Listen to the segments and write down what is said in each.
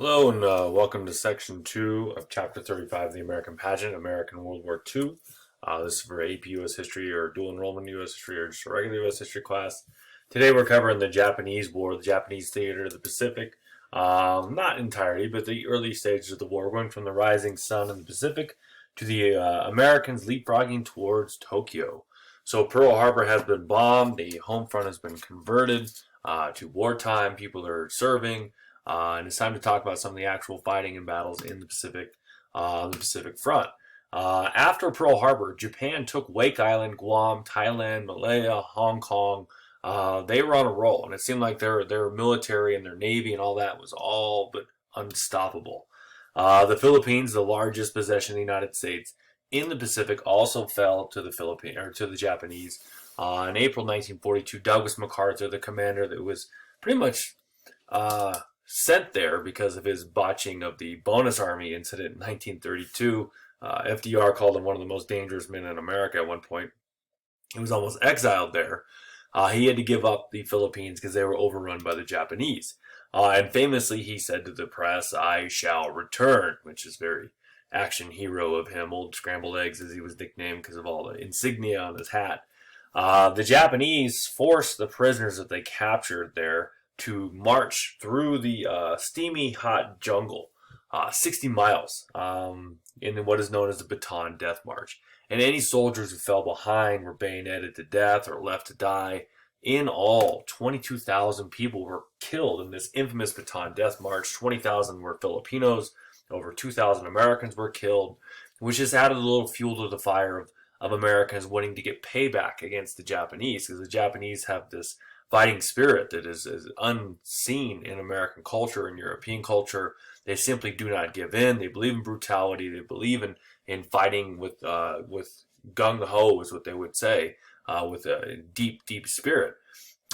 Hello and welcome to Section 2 of Chapter 35 of the American Pageant, American World War II. This is for AP U.S. History or dual enrollment U.S. History or just a regular U.S. History class. Today we're covering the Japanese War, the Japanese theater of the Pacific. Not entirely, but the early stages of the war, going from the rising sun in the Pacific to the Americans leapfrogging towards Tokyo. So Pearl Harbor has been bombed, the home front has been converted to wartime, people are serving. And it's time to talk about some of the actual fighting and battles in the Pacific front. After Pearl Harbor, Japan took Wake Island, Guam, Thailand, Malaya, Hong Kong. They were on a roll, and it seemed like their military and their navy and all that was all but unstoppable. The Philippines, the largest possession of the United States in the Pacific, also fell to the Japanese. In April 1942, Douglas MacArthur, the commander that was pretty much sent there because of his botching of the Bonus Army incident in 1932. FDR called him one of the most dangerous men in America at one point. He was almost exiled there. He had to give up the Philippines because they were overrun by the Japanese. And famously, he said to the press, "I shall return," which is very action hero of him. Old Scrambled Eggs, as he was nicknamed because of all the insignia on his hat. The Japanese forced the prisoners that they captured there to march through the steamy hot jungle, 60 miles in what is known as the Bataan Death March. And any soldiers who fell behind were bayoneted to death or left to die. In all, 22,000 people were killed in this infamous Bataan Death March. 20,000 were Filipinos. Over 2,000 Americans were killed, which just added a little fuel to the fire of Americans wanting to get payback against the Japanese, because the Japanese have this fighting spirit that is unseen in American culture and European culture. They simply do not give in. They believe in brutality. They believe in fighting with gung ho, is what they would say, with a deep, deep spirit.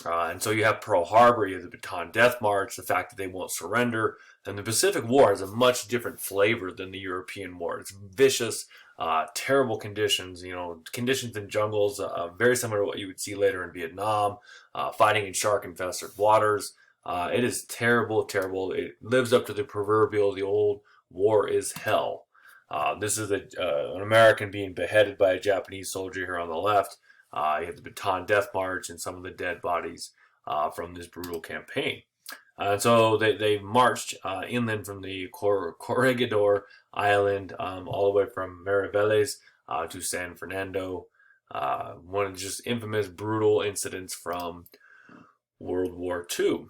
And so you have Pearl Harbor, you have the Bataan Death March, the fact that they won't surrender. And the Pacific War has a much different flavor than the European War. It's vicious, terrible conditions, conditions in jungles, very similar to what you would see later in Vietnam, fighting in shark-infested waters. It is terrible, terrible. It lives up to the proverbial, the old war is hell. This is an American being beheaded by a Japanese soldier here on the left. You have the Bataan Death March and some of the dead bodies from this brutal campaign. And so they marched inland from the Corregidor Island all the way from Mariveles to San Fernando. One of the just infamous, brutal incidents from World War II.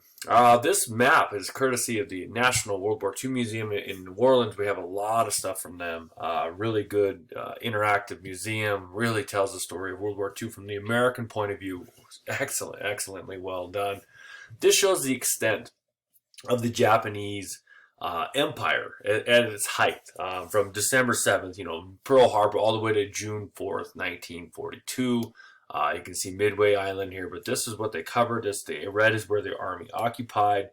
This map is courtesy of the National World War II Museum in New Orleans. We have a lot of stuff from them. Really good interactive museum. Really tells the story of World War II from the American point of view. Excellently well done. This shows the extent of the Japanese empire at its height, from December 7th, Pearl Harbor, all the way to June 4th, 1942. You can see Midway Island here, but this is what they covered. The red is where the army occupied.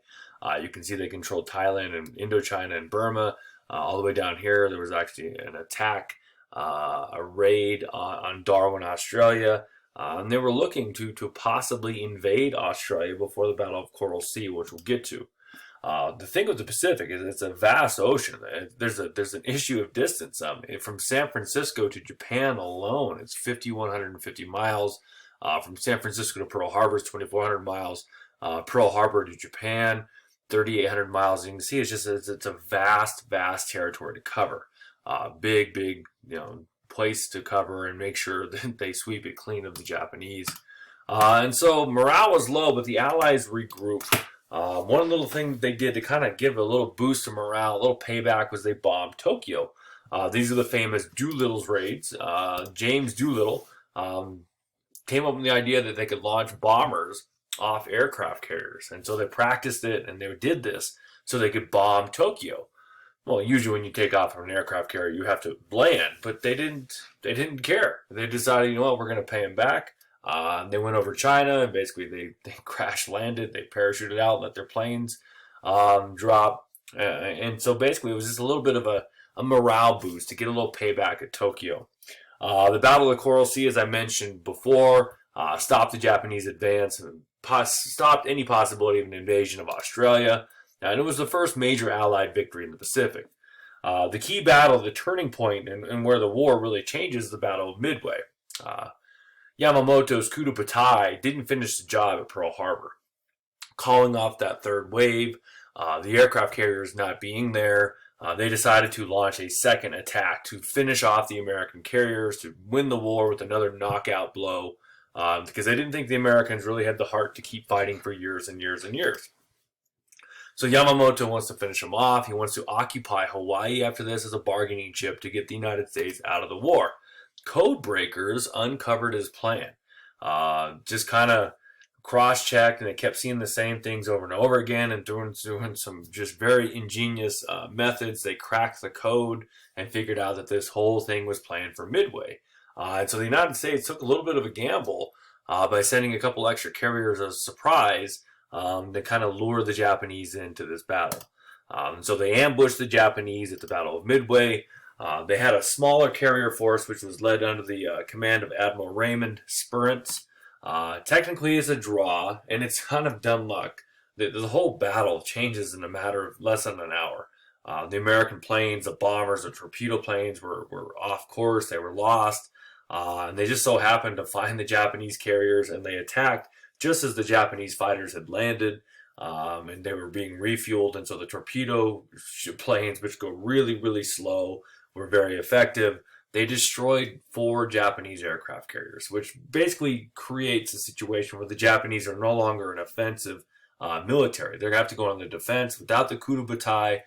You can see they controlled Thailand and Indochina and Burma. All the way down here, there was actually an attack, a raid on Darwin, Australia. And they were looking to possibly invade Australia before the Battle of Coral Sea, which we'll get to. The thing with the Pacific is it's a vast ocean. There's an issue of distance. From San Francisco to Japan alone, it's 5,150 miles. From San Francisco to Pearl Harbor is 2,400 miles. Pearl Harbor to Japan, 3,800 miles. And you can see it's a vast territory to cover. Big, place to cover and make sure that they sweep it clean of the Japanese. And so morale was low, but the Allies regrouped. One little thing they did to kind of give a little boost to morale, a little payback, was they bombed Tokyo. These are the famous Doolittle's raids. James Doolittle came up with the idea that they could launch bombers off aircraft carriers. And so they practiced it, and they did this so they could bomb Tokyo. Well, usually when you take off from an aircraft carrier, you have to land, but they didn't care. They decided, we're going to pay them back. They went over China, and basically they crash landed. They parachuted out, let their planes drop. And so basically it was just a little bit of a morale boost to get a little payback at Tokyo. The Battle of the Coral Sea, as I mentioned before, stopped the Japanese advance and stopped any possibility of an invasion of Australia. And it was the first major Allied victory in the Pacific. The key battle, the turning point, and where the war really changes, the Battle of Midway. Yamamoto's coup de bataille didn't finish the job at Pearl Harbor. Calling off that third wave, the aircraft carriers not being there, they decided to launch a second attack to finish off the American carriers, to win the war with another knockout blow, because they didn't think the Americans really had the heart to keep fighting for years and years and years. So Yamamoto wants to finish them off. He wants to occupy Hawaii after this as a bargaining chip to get the United States out of the war. Code breakers uncovered his plan. Just kind of cross-checked, and they kept seeing the same things over and over again, and doing some just very ingenious methods. They cracked the code and figured out that this whole thing was planned for Midway. And so the United States took a little bit of a gamble by sending a couple extra carriers as a surprise to kind of lure the Japanese into this battle. So they ambushed the Japanese at the Battle of Midway. They had a smaller carrier force, which was led under the command of Admiral Raymond Spurrence. Technically, it's a draw, and it's kind of dumb luck. The whole battle changes in a matter of less than an hour. The American planes, the bombers, the torpedo planes were off course. They were lost. And they just so happened to find the Japanese carriers, and they attacked just as the Japanese fighters had landed, and they were being refueled. And so the torpedo planes, which go really, really slow, were very effective. They destroyed 4 Japanese aircraft carriers, which basically creates a situation where the Japanese are no longer an offensive military. They're going to have to go on the defense. Without the coup de bataille,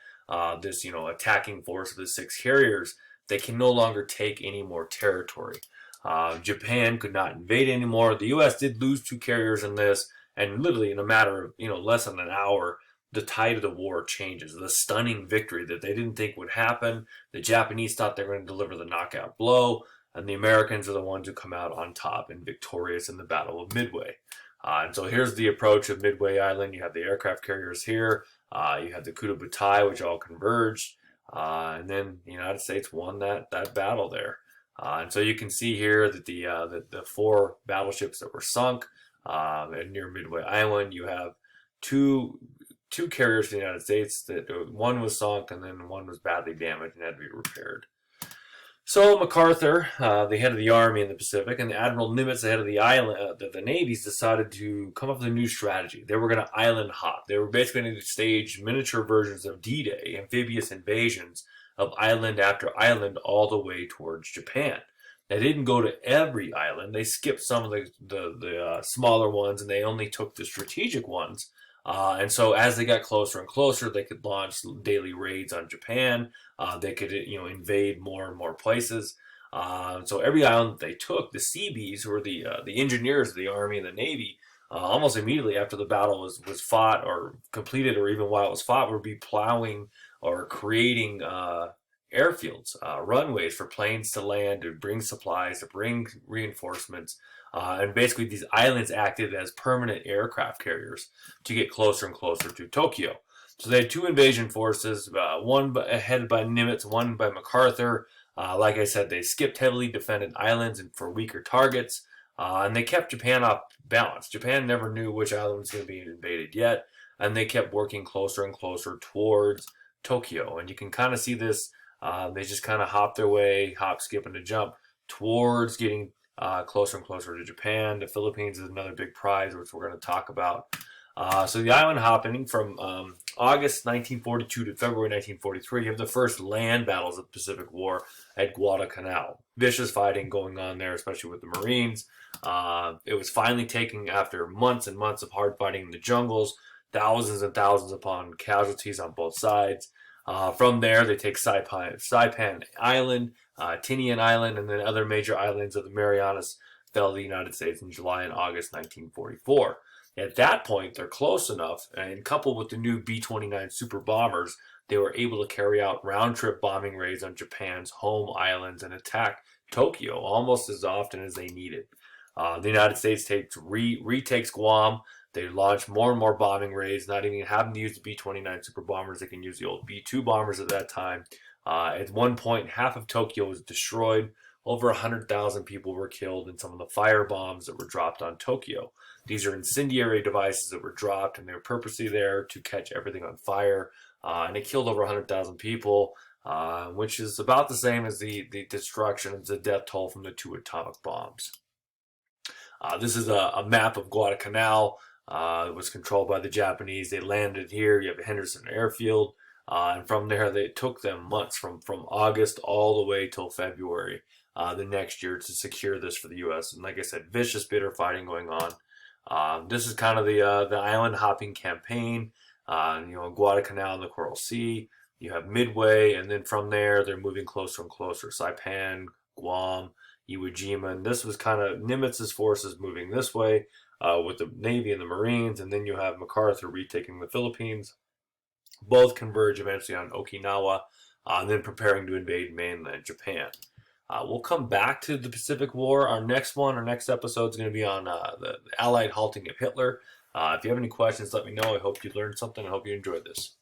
this attacking force of the 6 carriers, they can no longer take any more territory. Japan could not invade anymore. The U.S. did lose 2 carriers in this, and literally in a matter of less than an hour, the tide of the war changes. The stunning victory that they didn't think would happen. The Japanese thought they were going to deliver the knockout blow, and the Americans are the ones who come out on top and victorious in the Battle of Midway. And so here's the approach of Midway Island. You have the aircraft carriers here. You have the coup de bataille, which all converged. And then the United States won that battle there. And so you can see here that the 4 battleships that were sunk near Midway Island, you have two carriers in the United States. That one was sunk, and then one was badly damaged and had to be repaired. So MacArthur, the head of the Army in the Pacific, and the Admiral Nimitz, the head of the island, the navies, decided to come up with a new strategy. They were going to island hop. They were basically going to stage miniature versions of D-Day, amphibious invasions of island after island, all the way towards Japan. They didn't go to every island. They skipped some of the smaller ones, and they only took the strategic ones. And so as they got closer and closer, they could launch daily raids on Japan. They could, invade more and more places. So every island that they took, the Seabees, who were the engineers of the Army and the Navy, almost immediately after the battle was fought or completed, or even while it was fought, would be plowing or creating airfields, runways for planes to land, to bring supplies, to bring reinforcements. And basically these islands acted as permanent aircraft carriers to get closer and closer to Tokyo. So they had 2 invasion forces, one headed by Nimitz, one by MacArthur. Like I said, they skipped heavily defended islands and for weaker targets, and they kept Japan off balance. Japan never knew which island was going to be invaded yet, and they kept working closer and closer towards Tokyo. And you can kind of see this. They just kind of hop their way, hop, skip, and a jump towards getting closer and closer to Japan. The Philippines is another big prize, which we're going to talk about. So the island hopping from August 1942 to February 1943, you have the first land battles of the Pacific War at Guadalcanal. Vicious fighting going on there, especially with the Marines. It was finally taken after months and months of hard fighting in the jungles, thousands and thousands upon casualties on both sides. From there, they take Saipan Island, Tinian Island, and then other major islands of the Marianas fell to the United States in July and August 1944. At that point, they're close enough, and coupled with the new B-29 super bombers, they were able to carry out round-trip bombing raids on Japan's home islands and attack Tokyo almost as often as they needed. The United States retakes Guam. They launch more and more bombing raids, not even having to use the B-29 super bombers. They can use the old B-2 bombers at that time. At one point, half of Tokyo was destroyed, over 100,000 people were killed in some of the fire bombs that were dropped on Tokyo. These are incendiary devices that were dropped, and they were purposely there to catch everything on fire. And it killed over 100,000 people, which is about the same as the destruction, the death toll from the 2 atomic bombs. This is a map of Guadalcanal. It was controlled by the Japanese. They landed here. You have Henderson Airfield. And from there, it took them months, from August all the way till February the next year, to secure this for the U.S. And like I said, vicious, bitter fighting going on. This is kind of the island hopping campaign. Guadalcanal and the Coral Sea. You have Midway, and then from there, they're moving closer and closer. Saipan, Guam, Iwo Jima, and this was kind of Nimitz's forces moving this way with the Navy and the Marines, and then you have MacArthur retaking the Philippines. Both converge eventually on Okinawa, and then preparing to invade mainland Japan. We'll come back to the Pacific War. Our next episode is going to be on the Allied halting of Hitler. If you have any questions, let me know. I hope you learned something. I hope you enjoyed this.